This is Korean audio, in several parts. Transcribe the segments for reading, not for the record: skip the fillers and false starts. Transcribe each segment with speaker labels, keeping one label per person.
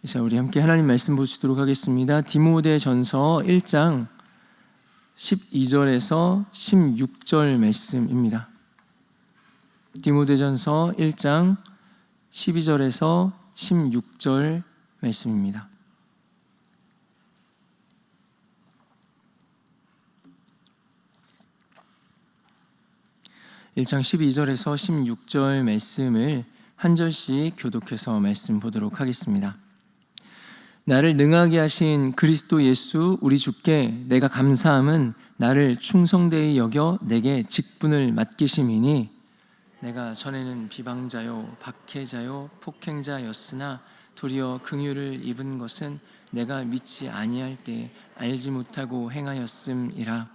Speaker 1: 자, 우리 함께 하나님 말씀 보시도록 하겠습니다. 디모데전서 1장 12절에서 16절 말씀입니다. 디모데전서 1장 12절에서 16절 말씀입니다. (1장 12절에서 16절) 말씀을 한 절씩 교독해서 말씀 보도록 하겠습니다. 나를 능하게 하신 그리스도 예수 우리 주께 내가 감사함은 나를 충성되이 여겨 내게 직분을 맡기심이니, 내가 전에는 비방자요 박해자요 폭행자였으나 도리어 긍휼을 입은 것은 내가 믿지 아니할 때 알지 못하고 행하였음이라.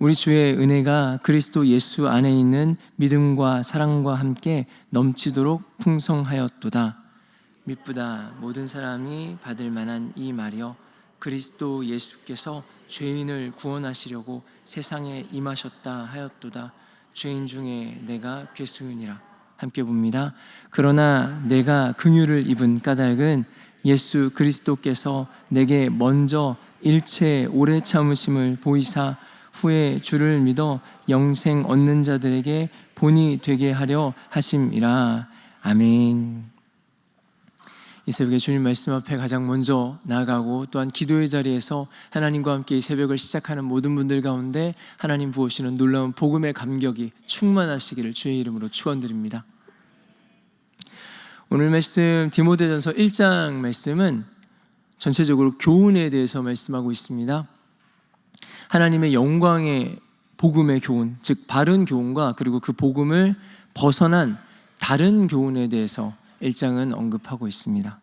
Speaker 1: 우리 주의 은혜가 그리스도 예수 안에 있는 믿음과 사랑과 함께 넘치도록 풍성하였도다. 미쁘다 모든 사람이 받을 만한 이 말이여, 그리스도 예수께서 죄인을 구원하시려고 세상에 임하셨다 하였도다. 죄인 중에 내가 괴수이니라. 함께 봅니다. 그러나 내가 긍휼을 입은 까닭은 예수 그리스도께서 내게 먼저 일체 오래 참으심을 보이사 후에 주를 믿어 영생 얻는 자들에게 본이 되게 하려 하심이라. 아멘. 이 새벽에 주님 말씀 앞에 가장 먼저 나아가고, 또한 기도의 자리에서 하나님과 함께 이 새벽을 시작하는 모든 분들 가운데 하나님 부으시는 놀라운 복음의 감격이 충만하시기를 주의 이름으로 축원드립니다. 오늘 말씀 디모데전서 1장 말씀은 전체적으로 교훈에 대해서 말씀하고 있습니다. 하나님의 영광의 복음의 교훈, 즉 바른 교훈과 그리고 그 복음을 벗어난 다른 교훈에 대해서 1장은 언급하고 있습니다.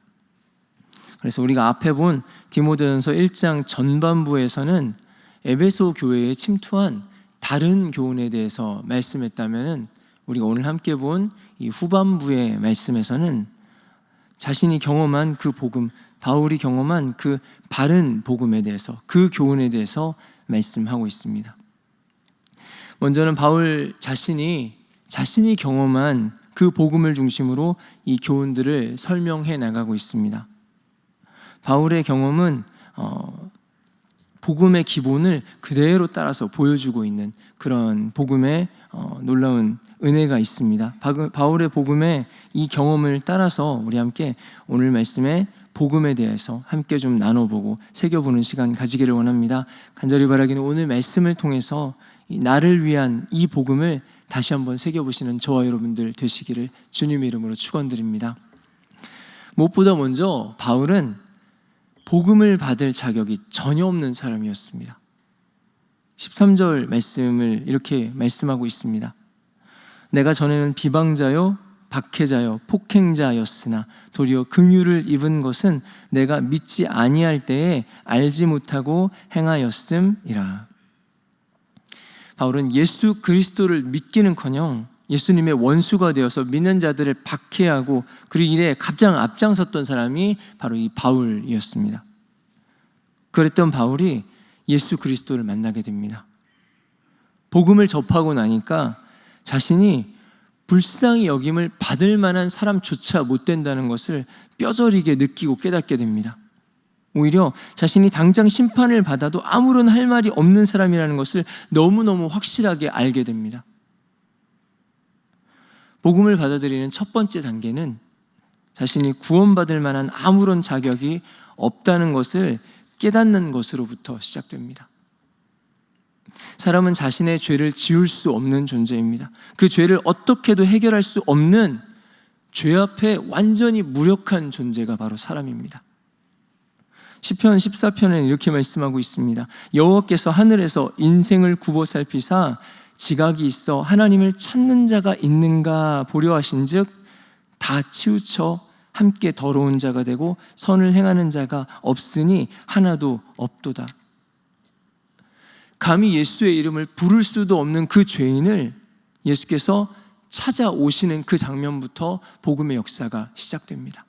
Speaker 1: 그래서 우리가 앞에 본 디모데전서 1장 전반부에서는 에베소 교회에 침투한 다른 교훈에 대해서 말씀했다면, 우리가 오늘 함께 본 이 후반부의 말씀에서는 자신이 경험한 그 복음, 바울이 경험한 그 바른 복음에 대해서, 그 교훈에 대해서 말씀하고 있습니다. 먼저는 바울 자신이 경험한 그 복음을 중심으로 이 교훈들을 설명해 나가고 있습니다. 바울의 경험은 복음의 기본을 그대로 따라서 보여주고 있는 그런 복음의 놀라운 은혜가 있습니다. 바울의 복음의 이 경험을 따라서 우리 함께 오늘 말씀의 복음에 대해서 함께 좀 나눠보고 새겨보는 시간 가지기를 원합니다. 간절히 바라기는 오늘 말씀을 통해서 나를 위한 이 복음을 다시 한번 새겨보시는 저와 여러분들 되시기를 주님의 이름으로 축원드립니다. 무엇보다 먼저 바울은 복음을 받을 자격이 전혀 없는 사람이었습니다. 13절 말씀을 이렇게 말씀하고 있습니다. 내가 전에는 비방자요 박해자요 폭행자였으나 도리어 긍휼을 입은 것은 내가 믿지 아니할 때에 알지 못하고 행하였음이라. 바울은 예수 그리스도를 믿기는커녕 예수님의 원수가 되어서 믿는 자들을 박해하고 그리고 이래 가장 앞장섰던 사람이 바로 이 바울이었습니다. 그랬던 바울이 예수 그리스도를 만나게 됩니다. 복음을 접하고 나니까 자신이 불쌍히 여김을 받을 만한 사람조차 못 된다는 것을 뼈저리게 느끼고 깨닫게 됩니다. 오히려 자신이 당장 심판을 받아도 아무런 할 말이 없는 사람이라는 것을 너무너무 확실하게 알게 됩니다. 복음을 받아들이는 첫 번째 단계는 자신이 구원받을 만한 아무런 자격이 없다는 것을 깨닫는 것으로부터 시작됩니다. 사람은 자신의 죄를 지울 수 없는 존재입니다. 그 죄를 어떻게도 해결할 수 없는 죄 앞에 완전히 무력한 존재가 바로 사람입니다. 시편 14편에는 이렇게 말씀하고 있습니다. 여호와께서 하늘에서 인생을 굽어 살피사 지각이 있어 하나님을 찾는 자가 있는가 보려 하신즉 다 치우쳐 함께 더러운 자가 되고 선을 행하는 자가 없으니 하나도 없도다. 감히 예수의 이름을 부를 수도 없는 그 죄인을 예수께서 찾아오시는 그 장면부터 복음의 역사가 시작됩니다.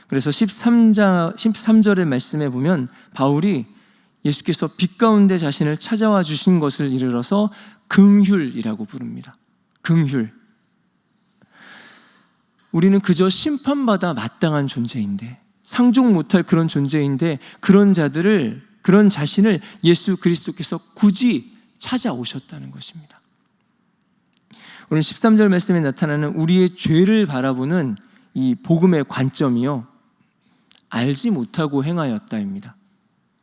Speaker 1: 그래서 13절의 말씀에 보면 바울이 예수께서 빛 가운데 자신을 찾아와 주신 것을 이르러서 긍휼이라고 부릅니다. 긍휼. 우리는 그저 심판받아 마땅한 존재인데, 상종 못할 그런 존재인데, 그런 자들을, 그런 자신을 예수 그리스도께서 굳이 찾아오셨다는 것입니다. 오늘 13절 말씀에 나타나는 우리의 죄를 바라보는 이 복음의 관점이요, 알지 못하고 행하였다입니다.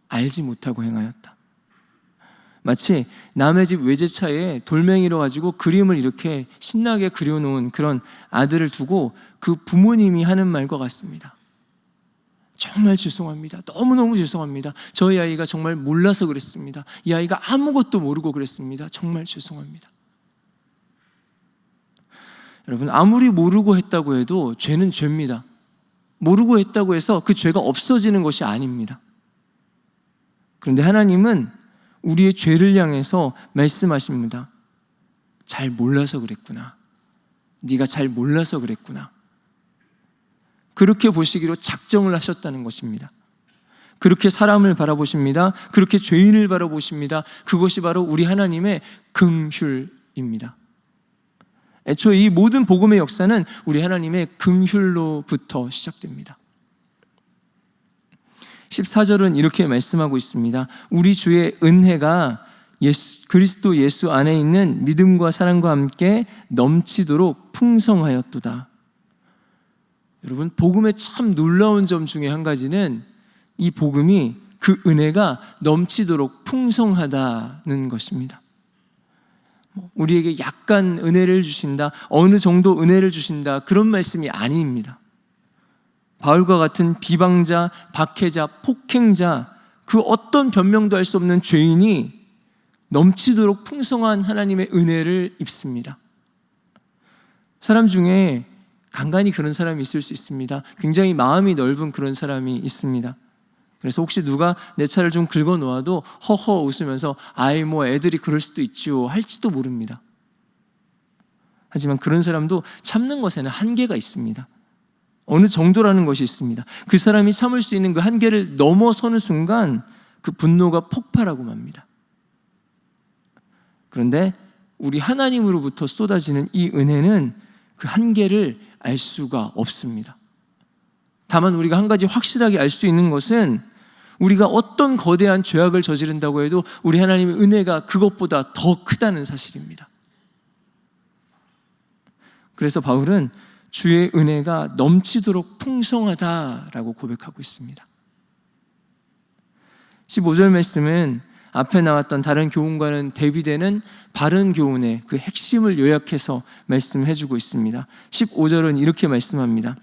Speaker 1: 알지 못하고 행하였다. 마치 남의 집 외제차에 돌멩이로 가지고 그림을 이렇게 신나게 그려놓은 그런 아들을 두고 그 부모님이 하는 말과 같습니다. 정말 죄송합니다. 너무너무 죄송합니다. 저희 아이가 정말 몰라서 그랬습니다. 이 아이가 아무것도 모르고 그랬습니다. 정말 죄송합니다. 여러분, 아무리 모르고 했다고 해도 죄는 죄입니다. 모르고 했다고 해서 그 죄가 없어지는 것이 아닙니다. 그런데 하나님은 우리의 죄를 향해서 말씀하십니다. 잘 몰라서 그랬구나. 네가 잘 몰라서 그랬구나. 그렇게 보시기로 작정을 하셨다는 것입니다. 그렇게 사람을 바라보십니다. 그렇게 죄인을 바라보십니다. 그것이 바로 우리 하나님의 긍휼입니다. 애초에 이 모든 복음의 역사는 우리 하나님의 긍휼로부터 시작됩니다. 14절은 이렇게 말씀하고 있습니다. 우리 주의 은혜가 그리스도 예수 안에 있는 믿음과 사랑과 함께 넘치도록 풍성하였도다. 여러분, 복음의 참 놀라운 점 중에 한 가지는 이 복음이, 그 은혜가 넘치도록 풍성하다는 것입니다. 우리에게 약간 은혜를 주신다, 어느 정도 은혜를 주신다, 그런 말씀이 아닙니다. 바울과 같은 비방자, 박해자, 폭행자, 그 어떤 변명도 할 수 없는 죄인이 넘치도록 풍성한 하나님의 은혜를 입습니다. 사람 중에 간간히 그런 사람이 있을 수 있습니다. 굉장히 마음이 넓은 그런 사람이 있습니다. 그래서 혹시 누가 내 차를 좀 긁어 놓아도 허허 웃으면서 아이 뭐 애들이 그럴 수도 있지요 할지도 모릅니다. 하지만 그런 사람도 참는 것에는 한계가 있습니다. 어느 정도라는 것이 있습니다. 그 사람이 참을 수 있는 그 한계를 넘어서는 순간 그 분노가 폭발하고 맙니다. 그런데 우리 하나님으로부터 쏟아지는 이 은혜는 그 한계를 알 수가 없습니다. 다만 우리가 한 가지 확실하게 알 수 있는 것은, 우리가 어떤 거대한 죄악을 저지른다고 해도 우리 하나님의 은혜가 그것보다 더 크다는 사실입니다. 그래서 바울은 주의 은혜가 넘치도록 풍성하다라고 고백하고 있습니다. 15절 말씀은 앞에 나왔던 다른 교훈과는 대비되는 바른 교훈의 그 핵심을 요약해서 말씀해주고 있습니다. 15절은 이렇게 말씀합니다.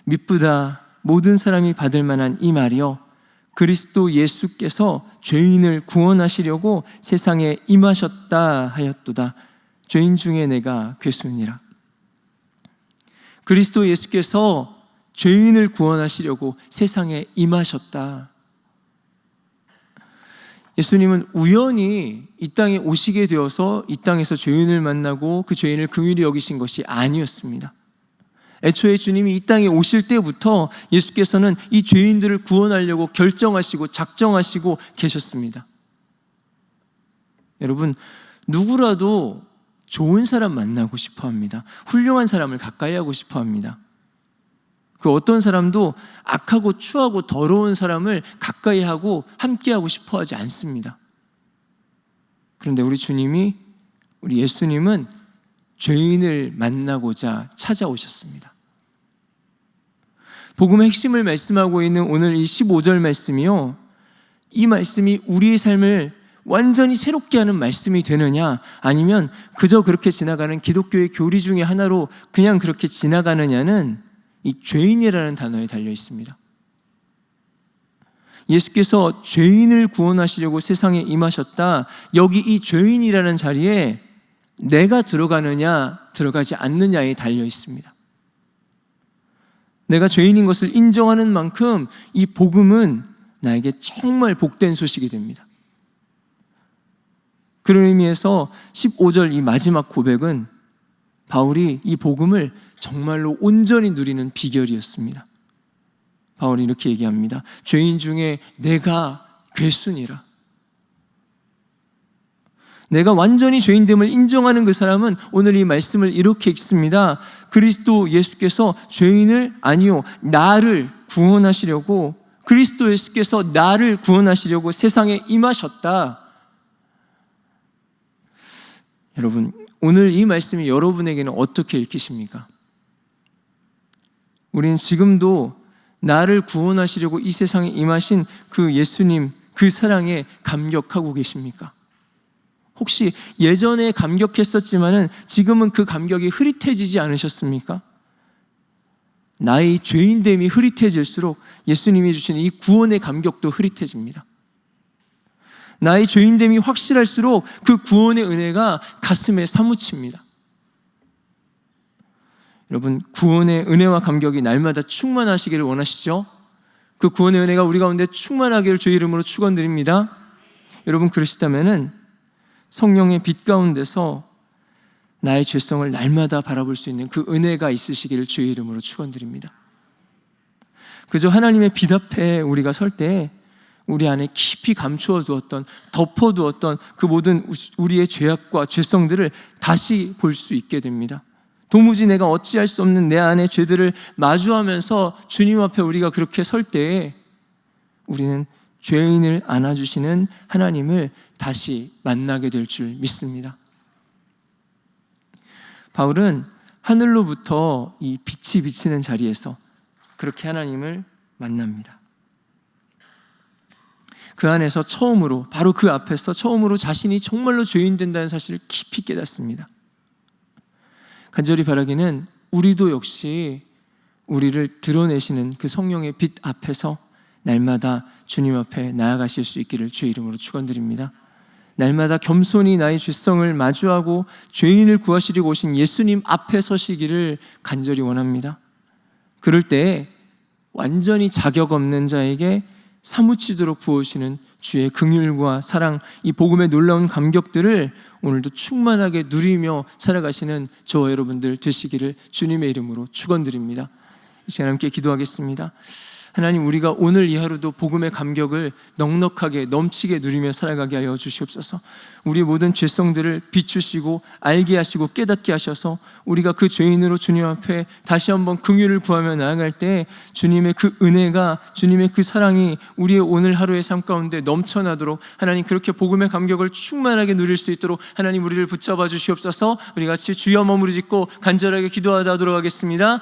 Speaker 1: 미쁘다 모든 사람이 받을 만한 이 말이요, 그리스도 예수께서 죄인을 구원하시려고 세상에 임하셨다 하였도다. 죄인 중에 내가 괴수니라. 그리스도 예수께서 죄인을 구원하시려고 세상에 임하셨다. 예수님은 우연히 이 땅에 오시게 되어서 이 땅에서 죄인을 만나고 그 죄인을 긍휼히 여기신 것이 아니었습니다. 애초에 주님이 이 땅에 오실 때부터 예수께서는 이 죄인들을 구원하려고 결정하시고 작정하시고 계셨습니다. 여러분, 누구라도 좋은 사람 만나고 싶어 합니다. 훌륭한 사람을 가까이 하고 싶어 합니다. 그 어떤 사람도 악하고 추하고 더러운 사람을 가까이 하고 함께하고 싶어 하지 않습니다. 그런데 우리 주님이, 우리 예수님은 죄인을 만나고자 찾아오셨습니다. 복음의 핵심을 말씀하고 있는 오늘 이 15절 말씀이요, 이 말씀이 우리의 삶을 완전히 새롭게 하는 말씀이 되느냐, 아니면 그저 그렇게 지나가는 기독교의 교리 중에 하나로 그냥 그렇게 지나가느냐는 이 죄인이라는 단어에 달려 있습니다. 예수께서 죄인을 구원하시려고 세상에 임하셨다. 여기 이 죄인이라는 자리에 내가 들어가느냐 들어가지 않느냐에 달려 있습니다. 내가 죄인인 것을 인정하는 만큼 이 복음은 나에게 정말 복된 소식이 됩니다. 그런 의미에서 15절 이 마지막 고백은 바울이 이 복음을 정말로 온전히 누리는 비결이었습니다. 바울이 이렇게 얘기합니다. 죄인 중에 내가 괴순이라. 내가 완전히 죄인됨을 인정하는 그 사람은 오늘 이 말씀을 이렇게 읽습니다. 그리스도 예수께서 죄인을 아니요 나를 구원하시려고, 그리스도 예수께서 나를 구원하시려고 세상에 임하셨다. 여러분, 오늘 이 말씀이 여러분에게는 어떻게 읽히십니까? 우리는 지금도 나를 구원하시려고 이 세상에 임하신 그 예수님, 그 사랑에 감격하고 계십니까? 혹시 예전에 감격했었지만은 지금은 그 감격이 흐릿해지지 않으셨습니까? 나의 죄인됨이 흐릿해질수록 예수님이 주시는 이 구원의 감격도 흐릿해집니다. 나의 죄인됨이 확실할수록 그 구원의 은혜가 가슴에 사무칩니다. 여러분, 구원의 은혜와 감격이 날마다 충만하시기를 원하시죠? 그 구원의 은혜가 우리 가운데 충만하기를 주의 이름으로 축원드립니다. 여러분, 그러시다면은 성령의 빛 가운데서 나의 죄성을 날마다 바라볼 수 있는 그 은혜가 있으시기를 주의 이름으로 축원드립니다. 그저 하나님의 빛 앞에 우리가 설 때 우리 안에 깊이 감추어 두었던, 덮어 두었던 그 모든 우리의 죄악과 죄성들을 다시 볼 수 있게 됩니다. 도무지 내가 어찌할 수 없는 내 안의 죄들을 마주하면서 주님 앞에 우리가 그렇게 설 때에 우리는 죄인을 안아주시는 하나님을 다시 만나게 될 줄 믿습니다. 바울은 하늘로부터 이 빛이 비치는 자리에서 그렇게 하나님을 만납니다. 그 안에서 처음으로, 바로 그 앞에서 처음으로 자신이 정말로 죄인 된다는 사실을 깊이 깨닫습니다. 간절히 바라기는 우리도 역시 우리를 드러내시는 그 성령의 빛 앞에서 날마다 주님 앞에 나아가실 수 있기를 주의 이름으로 축원드립니다. 날마다 겸손히 나의 죄성을 마주하고 죄인을 구하시려고 오신 예수님 앞에 서시기를 간절히 원합니다. 그럴 때 완전히 자격 없는 자에게 사무치도록 부어주시는 주의 긍휼과 사랑, 이 복음의 놀라운 감격들을 오늘도 충만하게 누리며 살아가시는 저와 여러분들 되시기를 주님의 이름으로 축원드립니다. 이 시간 함께 기도하겠습니다. 하나님, 우리가 오늘 이 하루도 복음의 감격을 넉넉하게 넘치게 누리며 살아가게 하여 주시옵소서. 우리 모든 죄성들을 비추시고 알게 하시고 깨닫게 하셔서 우리가 그 죄인으로 주님 앞에 다시 한번 긍휼을 구하며 나아갈 때 주님의 그 은혜가, 주님의 그 사랑이 우리의 오늘 하루의 삶 가운데 넘쳐나도록 하나님, 그렇게 복음의 감격을 충만하게 누릴 수 있도록 하나님 우리를 붙잡아 주시옵소서. 우리 같이 주여 머무리 짓고 간절하게 기도하다 하도록 하겠습니다.